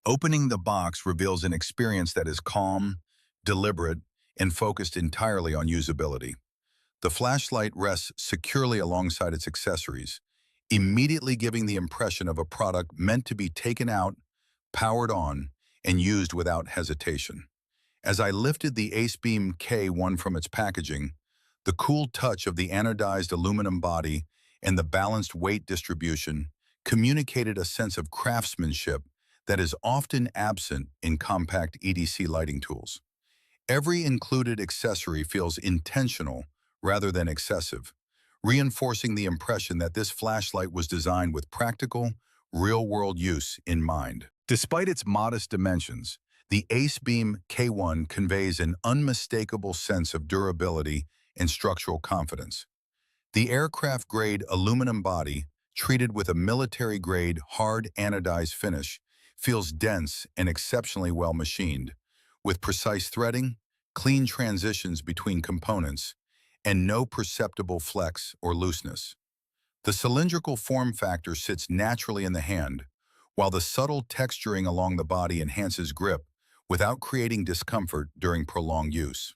Opening the box reveals an experience that is calm, deliberate, and focused entirely on usability. The flashlight rests securely alongside its accessories, immediately giving the impression of a product meant to be taken out, powered on, and used without hesitation. As I lifted the Acebeam K1 from its packaging, the cool touch of the anodized aluminum body and the balanced weight distribution communicated a sense of craftsmanship that is often absent in compact EDC lighting tools. Every included accessory feels intentional rather than excessive, reinforcing the impression that this flashlight was designed with practical, real-world use in mind. Despite its modest dimensions, the Acebeam K1 conveys an unmistakable sense of durability and structural confidence. The aircraft-grade aluminum body, treated with a military-grade hard anodized finish, feels dense and exceptionally well machined, with precise threading, clean transitions between components, and no perceptible flex or looseness. The cylindrical form factor sits naturally in the hand, while the subtle texturing along the body enhances grip without creating discomfort during prolonged use.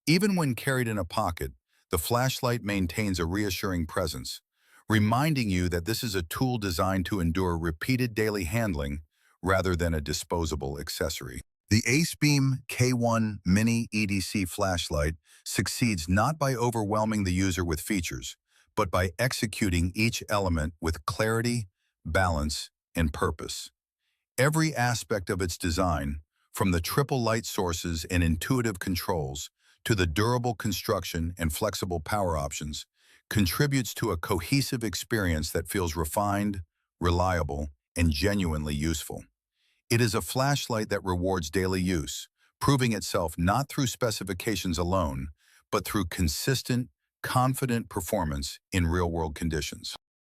Even when carried in a pocket, the flashlight maintains a reassuring presence, reminding you that this is a tool designed to endure repeated daily handling rather than a disposable accessory. The Acebeam K1 Mini EDC flashlight succeeds not by overwhelming the user with features, but by executing each element with clarity, balance, and purpose. Every aspect of its design, from the triple light sources and intuitive controls to the durable construction and flexible power options, contributes to a cohesive experience that feels refined, reliable, and genuinely useful. It is a flashlight that rewards daily use, proving itself not through specifications alone, but through consistent, confident performance in real-world conditions.